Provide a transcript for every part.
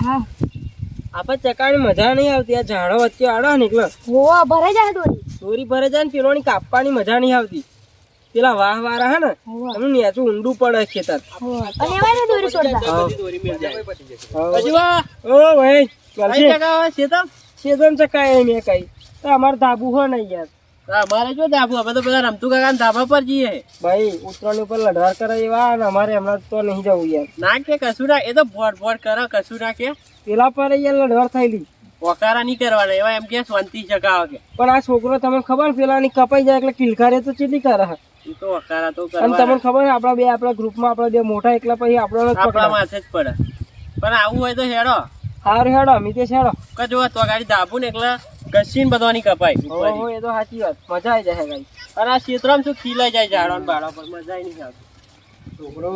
હા આપણે ચકાની મજા નહીં આવતી. આ ઝાડો વચ્ચે આડો ને એટલે હોવા ભરાઈ જાય દોરી. દોરી ભરે જાય ને પેલોની કાપવાની મજા નહીં આવતી. પેલા વાહ વાળા હે ને હોવા. એનું નેચું ઊંડું પડે ખેતર. હોવા. અને એમાં ને દોરી છોડતા. ઓ ભાઈ શેતમ ચકાય મેં કઈ તો અમારે ધાબુ હો નહીં યાર. અમારે જો ધાબુ અમે તો પેલા રમતું કાકા ધાબા પર જઈએ. ભાઈ ઉત્તરાયણ ઉપર લડવાર કરે એવા ને અમારે હમણાં તો નહીં જવું યાર. ના કે કશું ના એ તો ભોટ ભોટ કરો કશું ના કે પેલા પર યાર લડવાર થયેલી વકારા નહીં કરવાના એવા એમ કે શાંતિ ચકાવો કે પણ આ છોકરો તમને ખબર પેલાની કપાઈ જાય એટલે કિલકારે તો ચેટલી કરે હે. એ તો વકારા તો અને તમને કરવાના ખબર આપણા ગ્રુપમાં આપણા બે મોટા એકલા પછી આપણને જ આપણા પકડાય. માથે જ પડે પણ આવું હોય તો હેડો હારું હેડો અમિતેશ હેડો. કે જો તો ગાડી ધાબુ ને એટલે ઘસીને બધવાની કપાય ઓહો એ તો સાચી વાત મજા આવી જાય ગાઈ. અને આ ક્ષેત્રમાં શું ખીલાઈ જાય ઝાડો ને બાળો પર મજા નહીં આવતી. છોકરો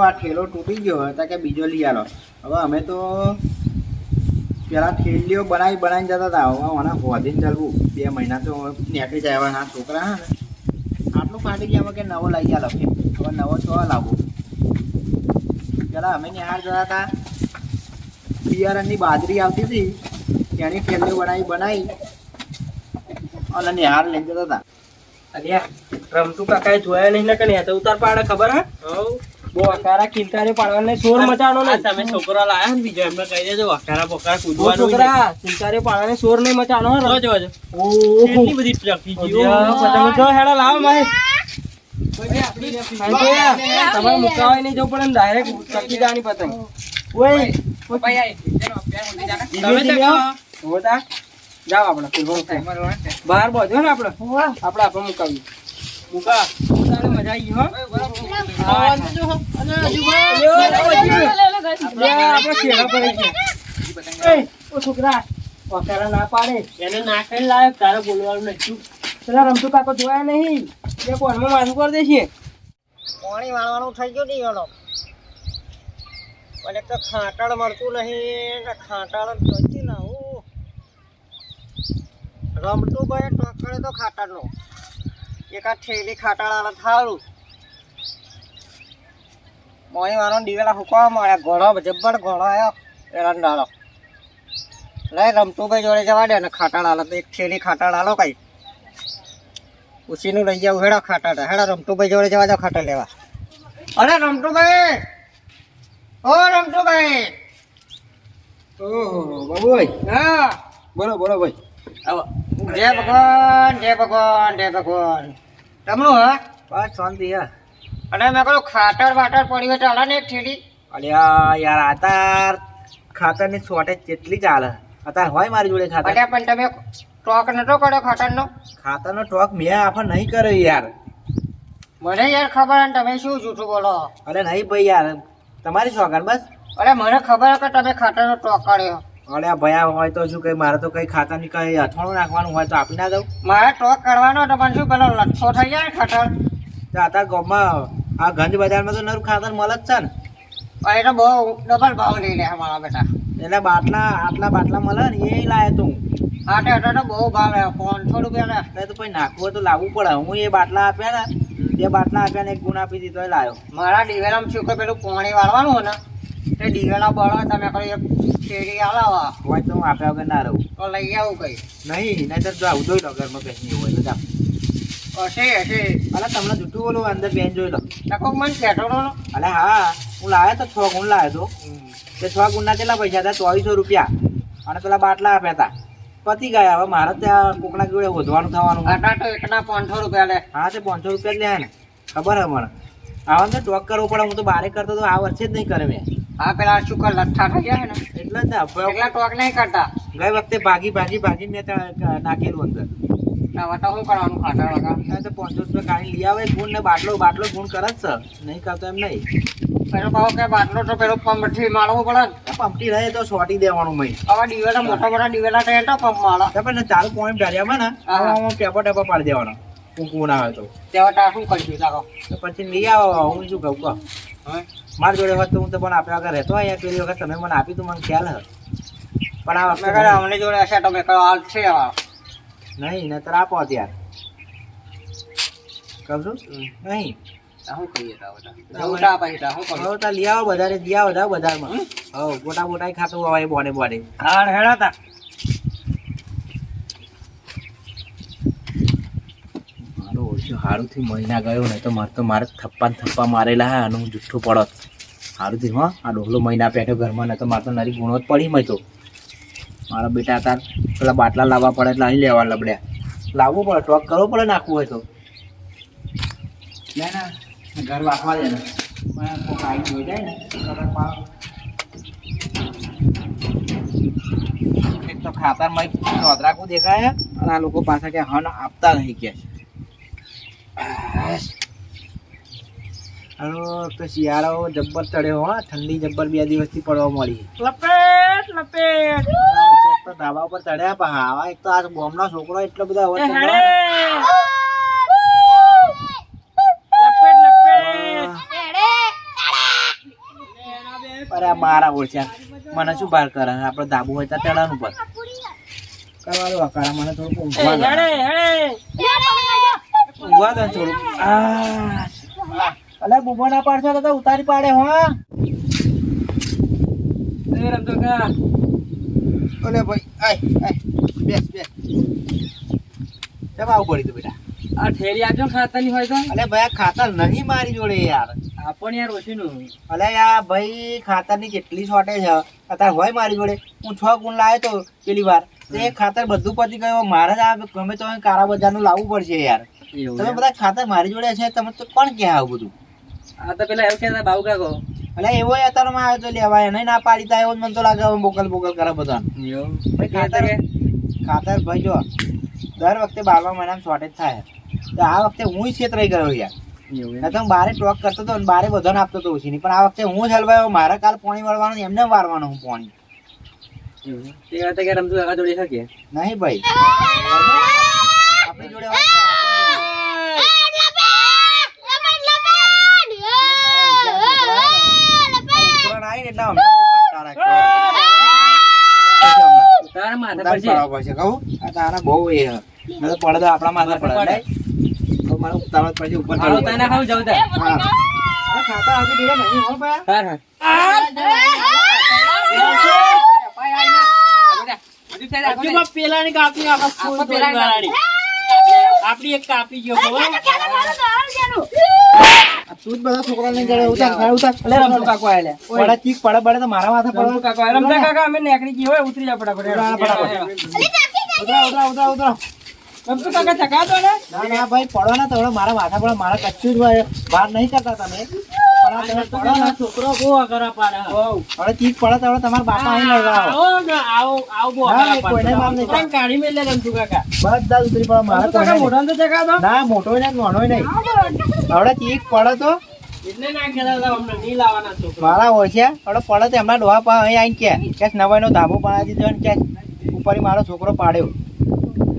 આ ઠેલો તૂટી ગયો હતા કે બીજો લઈ આલો. હવે અમે તો પેલા ઠેલીઓ બનાવીને જતા હતા. હવે મને હોધીને ચાલવું 2 મહિના તો નીકળી જાય. હવે ના છોકરા હે ને આટલું ફાટી ગયા કે નવો લઈ આલો. હવે નવો તો લાવો. પેલા અમે નિહાળ જતા હતા બિયારણની બાજરી આવતી હતી તેની ઠેલીઓ બનાવી અને નિહાળ લઈ જતા હતા. અલ્યા રમતું કાકાએ જોયા નહીં ને કે નહીં તો ઉતાર પાડે ખબર હે. બહુ અકારા કિલકારે પાડવાને શોર મચાડો આ નહીં. તમે છોકરો લાયા ને બીજો એમને કહી દેજો વકારા બકારા ઓ કૂદવાનું છોકરા કિલકારે પાડવાને શોર નહીં મચાડો હે. જોજો જોજો ઓહો કેટલી બધી ચકી પતંગ જો હેડા લાવો માહી. તમારે મુકાવાય નહીં જવું પડે ને ડાયરેક્ટ ચકી જવાની પતંગ. ઓય જાઓ આપણે બહાર બોધો ને આપણે આપણે મુકાવીએ. મુકા મજા આવી ગઈ હો. આપણે શેરા પર ઓ છોકરા વકારા ના પાડે એને ના ખાઈ લાયો તારે બોલવાનું નથી. પેલા રમતું કાકો જોયા નહીં એ કોણમાં માથું કરી દેશે. પાણી વાળવાનું થઈ ગયું નહીં એનો પણ એક તો ખાટાળ મળતું નહીં ખાટાળ જોઈતી ના હું રમતું ભાઈ ટોક કરે તો ખાટાળનો એક આ ઠેલી ખાટાળ થાળું પાણી વાળવાનો દિવેલા હુકવા મળ્યા ઘોડો જબ્બર ઘોડો આવ્યો એના ડાળો લઈ રમતું ભાઈ જોડે જવા દે ને ખાટાળ આલો તો એક ઠેલી ખાટાળ આલો કઈ ઉસીનું લઈ જાવ હેડા ખાટાળ હેડા રમતુભાઈ જોડે જવા જાવ ખાટા લેવા. અરે રમતુભાઈ ઓ રમતુભાઈ. ઓહો બાબુભાઈ હા બોલો બોલો ભાઈ. જય ભગવાન જય ભગવાન જય ભગવાન. તમનું હા બસ શાંતિ હા. અને મેં કહ્યું ખાટર વાટર પડી હોય ચાલે ને એક ઠેલી. અલ્યા યાર આતાર ખાતરની શોર્ટેજ કેટલી ચાલે અત્યારે હોય મારી જોડે ખાતર. અલ્યા પણ તમે ટોક નતો કર્યો ખાટરનો. ખાતરનો ટોક મેં આપણે નહીં કર્યો યાર. મને યાર ખબર ને તમે શું જૂઠું બોલો. અરે નહીં ભાઈ યાર તમારી શોખન બસ. અરે મને ખબર કે તમે ખાટરનો ટોક કર્યો. અરે ભયા હોય તો શું કઈ મારે તો કઈ ખાતરની કઈ અથાણું નાખવાનું હોય તો આપી ના દઉં. મારે ટોક કરવાનો તો પણ શું પેલો લચ્છો થઈ જાય ને ખાટર. તો અત્યારે ગામમાં આ ગંજ બજારમાં તો નરું ખાતર મળે જ છે ને. એ તો બહુ ડબલ ભાવ લઈ લે મારા બેટા. એટલે આટલા બાટલા મળે ને એ લાયો તું. હા તો તો બહુ ભાવ 500 રૂપિયા ને. તો પછી નાખવું હોય તો લાવવું પડે. હું એ બાટલા આપ્યા ને 2 બાટલા આપ્યા ને 1 ગુણ આપી દીધો એ લાયો. મારા દિવેલામાં શું કે પેલું પાણી વાળવાનું હોય ને તે દિવેલા બળો તમે કોઈ એક શેરી આલાવા હોય તો હું આપ્યા વગર ના રહું. તો લઈ આવું કઈ નહીં નહીંતર જો આવું જોઈ લો ઘરમાં કઈ નહીં હોય તો જાઓ. હશે હશે. અલા તમને જૂઠું બોલું અંદર બેન જોઈ લો. નકો મને કહેતો તો અલે હા હું લાવ્યો તો 6 ગુણ લાવ્યો તો. તે 6 ગુણના કેટલા પૈસા હતા 2400 રૂપિયા અને પેલા બાટલા આપ્યા હતા. પતી ગયા. હવે મારે ત્યાં કોકના જોડે વધવાનું થવાનું. આટા તો એકના 500 રૂપિયા લે. હા તે 500 રૂપિયા જ લે ને ખબર હે મને. આવા તો ટોક કરવો પડે. હું તો બારે કરતો તો આ વર્ષે જ નહીં કરે મેં. હા પેલા શુકર લઠ્ઠા થઈ ગયા ને એટલે જ ને એટલા ટોક નહીં કરતા. ગઈ વખતે ભાગી મેં ત્યાં નાખેલું અંદર. હવે તો શું કરવાનું ખાટર વગર. તો 500 રૂપિયા કાઢી લઈ આવે ગુણ ને બાટલો ગુણ કરે જ છે. નહીં કરતો એમ નહીં. પેલો કહો કે બાટલો તો પેલો પંપથી મારવું પડે ને. પંપટી રહે તો સોટી દેવાનું મય. હવે દિવેલા મોટા દિવેલા થયા તો પંપ માળા. પણ ચાલુ પોઈન્ટ ઢાળ્યામાં ને આમાં ટેપો પાડી દેવાનો કુંકુ ના આવે તો. તેવા તા શું કરીશું તારો. તો પછી લઈ આવો. હું શું કહું કહો મારી જોડે હોત તો હું તો મને આપ્યા વગર રહેતો અહીંયા પેલી વખત તમે મને આપી તો મને ખ્યાલ હે. પણ આ વખતે અમને જોડે હશે તમે કહો હાલ છે નહીં નતર આપો ત્યારે કહું છું નહીં શું કહીએ તા બધા ઉઠા પછી તા શું કરું હવે તાર લઈ આવો વધારે લઈ આવો વધારે બજારમાં હવે મોટા મોટા ખાતું હોય બોને બોને હાડ હેડા તા મારો ઓછો હારુંથી મહિના ગયો ને તો મારે થપ્પા મારેલા હા અને હું જુઠ્ઠું પડત હારુંથી હા આ ડોહલો મહિના પેઠો ઘરમાં ને તો મારે તો નરી ગુણો જ પડી મય તો મારા બેટા તાર પેલા બાટલા લાવવા પડે એટલે અહીં લેવા લબડ્યા લાવવું પડે ટોક કરવો પડે નાખવું હોય તો ના ના ઘર વાંચવા દે ને કોઈક આવી જોઈ જાય ને એક તો ખાતરમાં ચોતરાકું દેખાય અને આ લોકો પાછા કે હન આપતા નહીં કે તો શિયાળો જબ્બર ચડ્યો હો ઠંડી જબ્બર 2 દિવસથી પડવા મળી લપેટ લપેટ તો ધાબા ઉપર ચડ્યા પા આવા એક તો આ બોમનો છોકરો એટલો બધા લપેટ લપેટ અરે મારા ઓળખ્યા મને શું બહાર કરે આપડે ધાબુ હોય ત્યાં ચડાનું પર કરવાનું અકારા મને થોડું ઊંઘવા દે થોડું અલે બુબો ના પાડશો તો ઉતારી પાડે હો રમતો કા અલે ભાઈ આય બેસ કેમ આવું પડી તું બેટા આ ઠેરી આપજો ખાતાની હોય તો અલે ભાઈ આ ખાતર નહીં મારી જોડે યાર આપણ યાર ઓછીનું અલે આ ભાઈ ખાતરની કેટલી શોર્ટેજ છે અત્યારે હોય મારી જોડે હું 6 ગુણ લાવ્યો તો પેલી વાર તે ખાતર બધું પતી ગયો મારે જ આ ગમે તો કારા બજારનું લાવવું પડશે યાર તમે બધા ખાતર મારી જોડે છે તમે તો કોણ કે આવું બધું આ તો પેલા એવું કહેતા બાબુ કાકો અલે એવો અત્યારમાં આવ્યો તો લેવા એને ના પાડી તા એવો જ મને તો લાગે બોકલ કરે બધા ખાતર ભાઈ જો દર વખતે 12મા મહિનામાં શોર્ટેજ થાય તો આ વખતે હું છેતરાઈ ગયો યાર તો બારે ટોક કરતો હતો અને બારે બધાને આપતો હતો ઓછી પણ આ વખતે હું જ હલવાયો મારે કાલ પાણી વાળવાનું એમને વારવાનું હું પાણી તે વાત કે રમતું કાકા જોડી શકીએ નહીં ભાઈ આપણી જોડે તારા માથા પર છે કહું તારા બહુ એ પડે તો આપણા માથા પડે મારે ઉતાવળ પડશે ઉપર તને ખાવ જાવ તા ખાતા આવતી જોડે નહીં હો ભાઈ હા હા પેલાની કાપી આપણી એક કાપી ગયો તું જ બધા છોકરાને જડે ઉતાર અલે રમતો કાકો આયા પડે ચીક પડે તો મારા માથા પડે કાકો રમતા કાકા અમે નીકળી ગઈ હોય ઉતરી જા ફટાફટ ઉતરા રમતો કાકા ચકા દો ને ના ભાઈ પડો ને તો મારા માથા પડે મારા કચ્છું જ બહાર નહીં કરતા તમે પણ આ તમે પડો ને છોકરો બહુ અગરા પાડે હવે ચીક પડે તો તમારા બાપા અહીં લડવા આવો બહુ હા, કોઈને માર નહીં પણ કાઢી મેલે રમતું કાકા બધા જ ઉતરી પડે મારા તો કાકા મોઢા તો ચકા દો ના મોટો ને નાનો નહીં હવે ચીક પડે તો એટલે ના કહેતા અમને નહીં લાવવાના છોકરો મારા ઓછ્યા હવે પડે તો એમના ડોહા પા અહીં આવીને કે નવાઈનો ધાબો બનાવી દીધો ને કે ઉપર મારો છોકરો પાડ્યો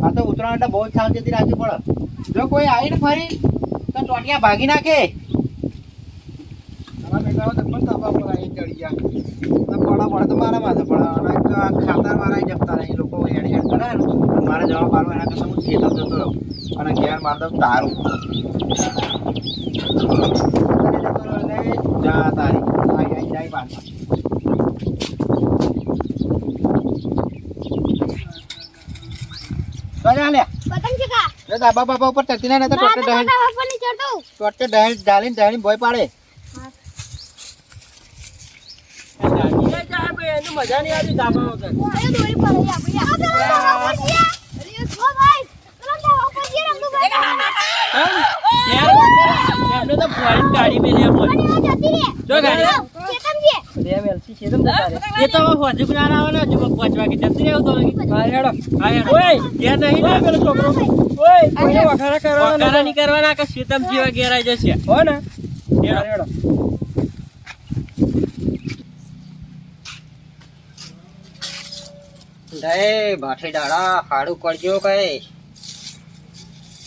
આ તો ઉતરાણ એટલે બહુ જ સાવચેતી રાખવી પડે જો કોઈ આવીને ફરી તો ટોટિયા ભાગી નાખે ચડી ગયા પડે તો મારા માથે પડે અને તો આ ખાતર મારા જપતા નહીં લોકો હેડ કરે ને મારે જવાબ આપો એના કરતાં હું ખેતર જતો રહું અને ઘેર માર દઉં તારું જા તારી આઈ જાય પાછા બાબા બાબા ઉપર ચડતી ના તો ટોટે ડાળીને ભોય પાડે મજા નહીં આવી ધાબા વગર તો ફોરેન ગાડી મેલી જો ગાડી એ તો હજુ ના આવવાના હજુ 5 વાગે જતી રહેવું તો ઓય ઘેર નહીં ને પેલો છોકરો ઓય કોઈને વખારા નહીં કરવાના કે શેતમ જેવા ઘેર આવી જશે હો ને હેડો ભાઠી દાડા ખાડું કરજો કઈ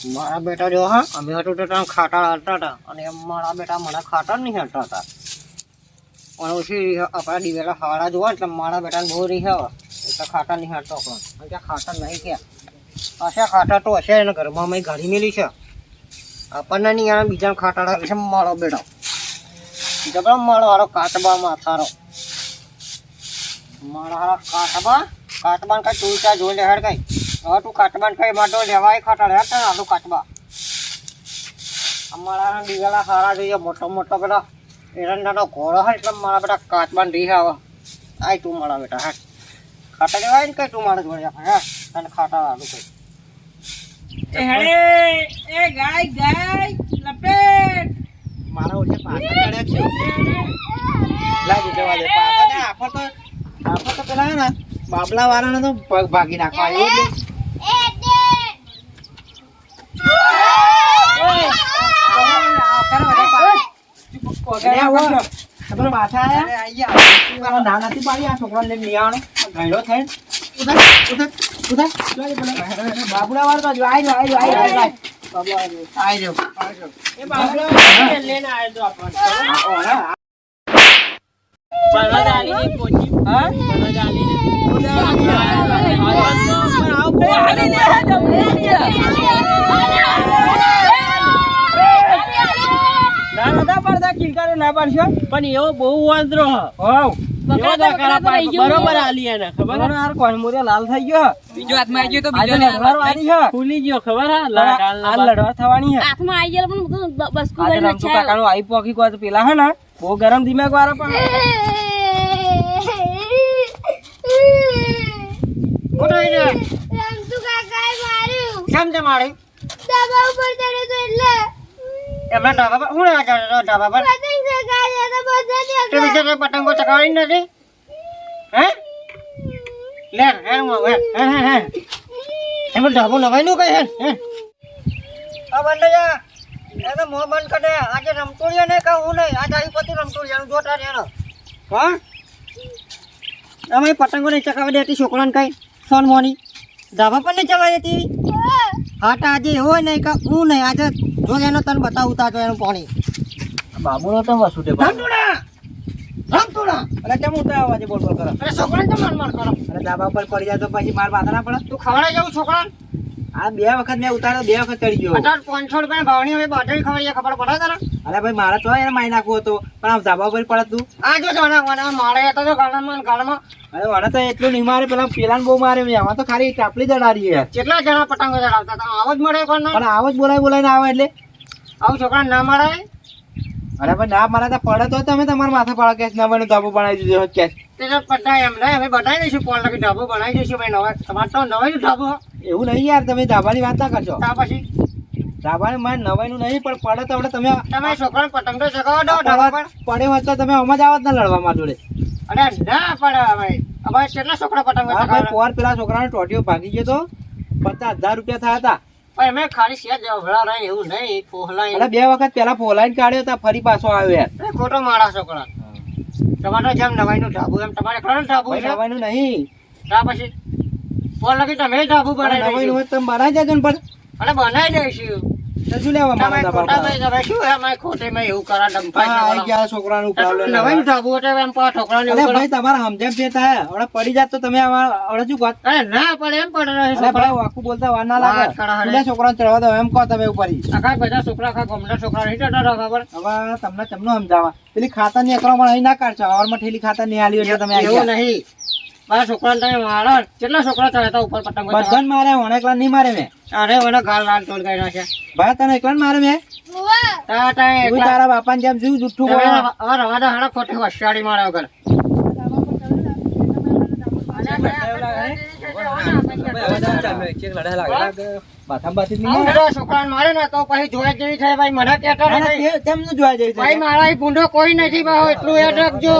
મારા બેટા જો હા અમે હતું તો ખાટા હાલતા હતા અને મારા બેટા મને ખાટા નહીં હાલતા હતા અને ઓછી આપણા દિવેલા હાડા જોવા એટલે મારા બેટાને બહુ રહી આવે એટલે ખાટા નહીં હાલતો પણ ખાટા નહીં કે હશે ખાટા તો હશે એને ઘરમાં મેં ગાડી મેલી છે આપણને નહીં આવે બીજા ખાટાડા વિશે માળો બેઠો જબરો માળો હારો કાટબા માથારો માળો હારો કાટબાન કઈ તું ત્યાં જોઈ લે હેડ કઈ હવે તું કાટબાન કઈ માટો લેવાય ખાટાડા હેડ આલુ કાટબા અમારા દીવાલા હારા જોઈએ મોટો પેલા એરંડાનો ઘોડો હોય એટલે મારા બેટા કાટબાન રી આવે આય તું મારા બેટા હેડ ખાટા લેવાય ને કઈ તું મારા જોડે હે તને ખાટા આલુ કઈ મારા ઓછે પાછા ચડ્યા છે લાગી જવા દે પાછા ને આફર તો પેલા હે ને બાબલા વાળાને તો પગ ભાગી નાખવા એવું તમારા માથા આયા ના નથી પાડી આ છોકરાને લઈને લઈ આવવાનો ઘાયલો થાય બાબુલા વાળો તો આઈ રહ્યો એ બાબુલા લઈને આવ્યો તો આપણને પરવાદાલીની પોચી હા પરવાદાલીની પણ એવો બહુ વાંદરો બરોબર આલી એને ખબર લાલ થઈ ગયો બીજો હાથમાં આવી ગયો તો બીજો ફૂલી ગયો ખબર આ લડવા થવાની છે હાથમાં આવી ગયેલો પણ બસકુ આજે રમતુ કાકાનો આઈ પોકી કો તો પેલા હે ને બહુ ગરમ દિમાગ વાળો પણ ઓડોઈને રમતુ કાકાએ માર્યું કેમ તે મારી ડાબા ઉપર ચડ્યો તો એટલે એમના ડાબા પર હું આ ડાબા પર પતંગ ચગાવ્યા તો બધા તે વિશે પતંગો ચકાવી નથી હે લે હે એમ ડાબો લવાઈ નું કઈ હે આ બંધ જા એ તો મોં બંધ કરે આજે રમતોડિયા ને કહું નહીં આજે આવી પતિ રમતોડિયાનું જોતા રહેનો હા અમે પતંગો નહીં ચકાવી દેતી છોકરાને કઈ સોન મોની ધાબા પર નહીં ચલાવી દેતી હા તો આજે હોય નહીં કે હું નહીં આજે જો એનો તને બતાવું તા તો એનું પાણી બાબુનો તો વસુટે રમતોડા અરે કેમ ઉતા અવાજે બોલ કરો અરે છોકરાને તો માર કરો અરે ધાબા પર પડી જાય તો પછી માર માથા ના પડે તું ખવડાવી જાઉં છોકરાને આ બે વખત મેં ઉતાર્યો 2 વખત ચડી ગયો 500 રૂપિયા ભાવની હવે બાટલી ખવડાવી ખબર પડે તને અરે ભાઈ મારા તો એને મારી નાખવું હતો પણ આમ ધાબા પર પડે તું આ જો જોના મારે હતો તો ગાળામાં અરે મને તો એટલું નહીં મારે પેલા બહુ મારે આમાં તો ખાલી ચાપલી જડારી યાર કેટલા જણા પતંગો ચડાવતા હતા આવો જ મળે કોણ પણ આવો જ બોલાઈને આવે એટલે આવું છોકરાને ના મળે અરે ભાઈ ના મારા તો પડે તો તમે તમારા માથા પાડો કેસ ના બને ધાબો બનાવી દીધો કેસ તે તો પટાય એમ નહીં અમે બનાવી દઈશું પોલ લગી ઢાબો બનાવી દઈશું ભાઈ નવા તમારે તો નવાઈનું ઢાબો એવું નહીં યાર તમે ધાબાની વાત ના કરશો ત્યાં પછી ધાબાની મારે નવાઈનું નહીં પણ પડે તો આપણે તમે છોકરાને પતંગ તો ચગાવો દો ઢાબા પર પડે હોત તો તમે આમાં જ આવત ના લડવા મારા જોડે અરે ના પડે ભાઈ હવે કેટલા છોકરા પતંગ ચગાવે પોર પેલા છોકરાનો ટોટીઓ ભાગી ગયો તો 50,000 રૂપિયા થયા હતા ભાઈ મેં ખાલી સેજ જવડા રહી એવું નહીં પોહલાઈ એટલે 2 વખત પેલા પોલાઈને કાઢ્યો તા ફરી પાછો આવ્યો યાર ખોટો મારા છોકરા તમારે જેમ નવાઈનું ઢાબુ એમ તમારે ખરું ઢાબુ છે નવાઈનું નહીં ત્યાં પછી પોલ લગી તમે ઢાબુ બનાવી નવાઈનું હોય તમે બનાવી દેજો ને પણ અરે બનાવી દઈશું તો શું લેવા તમે મારા ખોટા ધાબા ભાઈ તમે શું એમ ખોટી માં એવું કરા ડંપાઈ પર ગયા છોકરાનું પ્રોબ્લેમ નવાઈનું ઢાબુ એટલે એમ પા છોકરાને અરે એવું ભાઈ તમારા સમજણ છે થાય હવે પડી જાત તો તમે હવે શું વાત અરે ના પડે એમ પડે રહે અરે ભાઈ વાકુ બોલતા વાર ના લાગે વાત કરા હરે. બીજા છોકરાને ચડવા દો એમ કહો તમે ઉપર આખા બધા છોકરા આખા ગમના છોકરા નહીં જતા ખબર હવે તમને ચમનો સમજાવવા પેલી ખાતા ની અકરો પણ અહીં ના કાઢશો હવારમાં ઠેલી ખાતા નહીં આલી એટલે તમે આવી એવું ગયા. નહીં મારા છોકરાને તમે મારો કેટલા છોકરા ચડતા ઉપર પતંગો બધાને મારે મને એકલા નહીં મારે મેં અરે મને ગાલ લાલ તોડ કરી નાખ્યા ભાઈ તને એકલા મારે મેં તા તા તું એકલા તારા બાપાને જેમ જીવ જુઠ્ઠું તમે બોલે હવે રવા દો હાડા ખોટી હોશિયારી મારા વગર છોકરાને મારે ને તો પછી જોયા જેવી થાય ભાઈ મને કહેતા નથી કેમનું જોવા જઈ ભાઈ મારા ભૂંડો કોઈ નથી ભાઈ એટલું યાદ રાખજો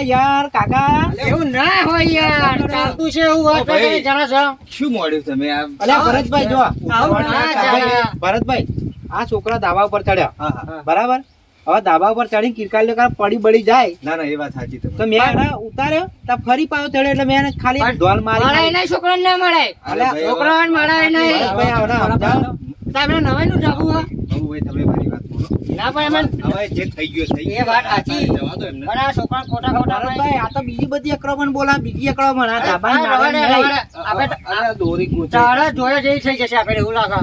યાર કાકા એવું ના હોય યાર ચાલતું છે એવું વાત કરી જરા છો શું મળ્યું તમે આ અલ્યા ભરતભાઈ જો આવું ના ચાલે. ભરતભાઈ આ છોકરા ધાબા ઉપર ચડ્યા હા હા બરાબર હવે ધાબા ઉપર ચડી કિરકાલી પડી બળી જાય ના ના એ વાત સાચી તમે તો મેં એને ઉતાર્યો તો ફરી પાછો ચડ્યો એટલે મેં એને ખાલી ઢોલ મળે મારી નહીં છોકરાને ના મળે અલ્યા, છોકરાને મળે નહીં ભરતભાઈ આવડા સમજાવો. તમે નવાઈનું ઢાબુ હો? હવે ભાઈ તમે મારી વાત બોલો ના પણ એમ હવે જે થઈ ગયું થઈ એ વાત સાચી. જવા દો એમને પણ આ છોકરા ખોટા ખોટા ભરતભાઈ આ તો બીજી બધી અકરો પણ બોલા બીજી અકરો પણ આ ધાબાની રવા દે, નાની રવા નહીં. દે. આપણે અરે દોરી ગૂંચી. તારા જોયા જેવી થઈ જશે આપણે એવું લાગે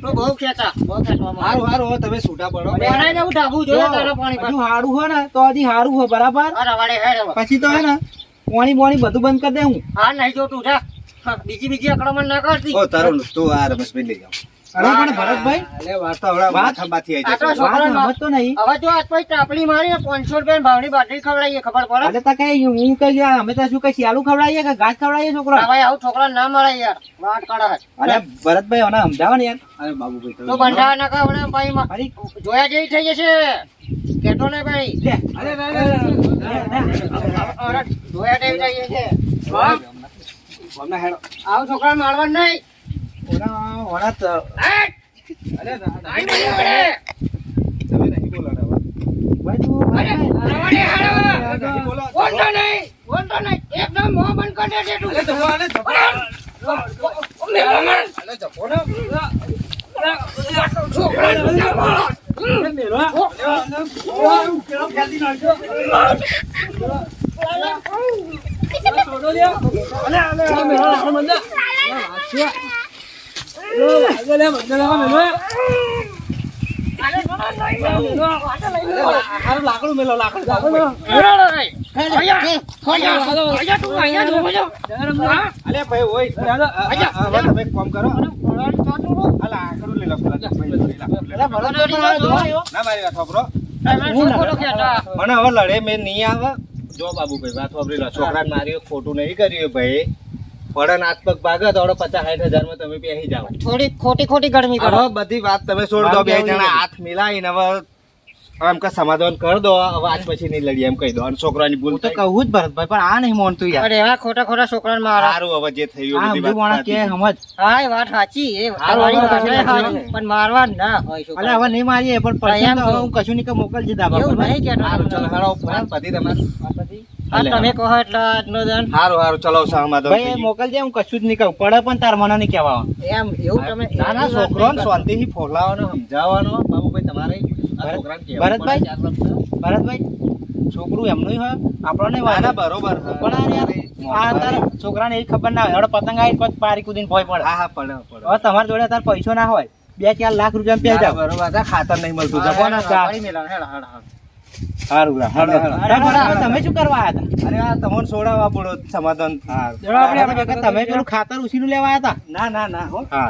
તો બહુ ખેંચા હારું હારું હવે તમે છૂટા પડો બનાઈ દઉં ઢાબુ જોયો તારા પાણી પર હજુ હારું હોય ને તો હજી હારું હોય બરાબર અરે વાડે હેડ હવે. પછી તો હે ને પાણી બોણી બધું બંધ કરી દે હું હા નહીં જોતું જા હા, બીજી આક્રમણ ના કરતી ઓ તારું તું આ રમેશભાઈ લઈ જાઓ અરે પણ ભરતભાઈ અલે વાત તો હમણાં વાત? માથામાંથી આવી આ તો જશે છોકરા વાત સમજતો નહીં હવે જો આજ પછી ચાપલી મારી 500 રૂપિયા ભાવની બાટલી ખવડાવીએ ખબર પડે એટલે તો કઈ હું કઈ અમે તો શું કઈ શિયાળું ખવડાવીએ કે ઘાસ ખવડાવીએ છોકરા હવે આવું છોકરા ના મળે યાર વાત કાઢા અરે ભરતભાઈ મને સમજાવો ને યાર અરે બાબુભાઈ તો બંધા ના કાવડે ભાઈ માં અરે જોયા જેવી થઈ જશે કેતો ને ભાઈ લે. અરે જોયા જેવી થઈ જશે હમણાં હેડો આવું છોકરા મારવાનું નહીં ઓના તો હેટ! અરે આઈ નહીં પડે. તમે નહીં બોલાના હવે. ભાઈ તું અરે, રવાડે હાડવા. નહીં બોલો બોલતો નહીં, બોલતો નહીં. એકદમ મોં બંધ કરી દેજે તું. અલે જપો, અલે જપો. મેલો મન. અલે જપો ને. છોકરાને ના મારો. લાકડું મેલો લાકડું અહીંયા તું અહીંયા જોવો છો. હા? અલે ભાઈ ઓય હવે તમે એક કામ કરો આ લાકડું લઈ લો પેલા ભાઈ લઈ લો. ના મારી વાત સાંભળો તમે શું ખોટો કહેતા? મને હવે લડે મેં નહીં આવે જો બાબુભાઈ વાત સાંભળી લો છોકરાને માર્યો ખોટું નહીં કર્યું ભાઈ પડે હાથ પગ ભાગે તો 50-60 માં તમે બેસી જાઓ થોડી ખોટી ગરમી કરો. હવે બધી વાત તમે છોડ દો બે જણા હાથ મિલાવીને હવે આમ કે સમાધાન કરી દો હવે આજ પછી નહીં લડીએ એમ કહી દો અને છોકરાની ભૂલ હું તો થઈ. કહું જ ભરતભાઈ પણ આ નહીં માનતું યાર અરે એવા ખોટા છોકરાને મારા. સારું હવે જે થયું આ બધી બધું માણસ વાત કે સાચી. સમજ હા એ વાત સાચી એ હારું, તમારી હારું, વાત હારું, સાચી. હારું. પણ મારવા ના હોય અલે છોકરા. હવે નહીં મારીએ પણ પછી એમ તો કહું. હવે હું કશું નહીં કે મોકલજે ધાબા એવું પર. નહીં કહેતો સારું ચલો તમને. હેડો વાત પતી તમારે આ તમે કહો એટલે આજનો દન. સારું ચલો સમાધાન ભાઈ થઈ એ ગયું. મોકલજે હું કશું જ નહીં કહું પડે પણ તાર મને નહીં કહેવા એમ એવું તમે ના ના છોકરોને શાંતિથી ફોલાવાનો સમજાવવાનો બાબુભાઈ તમારે આ ભરત- છોકરાને કહેવું ભરતભાઈ? પડે. ભરતભાઈ છોકરું એમનું હોય આપણને ના વાત ના બરોબર પણ આ યાર આ તાર છોકરાને એ ખબર ના હોય હવે પતંગ આવી કોઈ પારી કુદીને ભોય પડે હા પડે પડે હવે તમારી જોડે તાર પૈસો ના હોય 2-4 લાખ રૂપિયા પે જાવ બરોબર આ ખાતર નહીં મળતું જપો ને પાડી મેલા. હેડા, હેડા, હેડા. સારું હેડો, હેડો. અરે ભરતભાઈ, તમે શું કરવા આવ્યા હતા અરે આ તમને સોડાવા પડો સમાધાન હા તમે પેલું ખાતર ઉછીનું લેવા આવ્યા હતા ના ના ના હો હા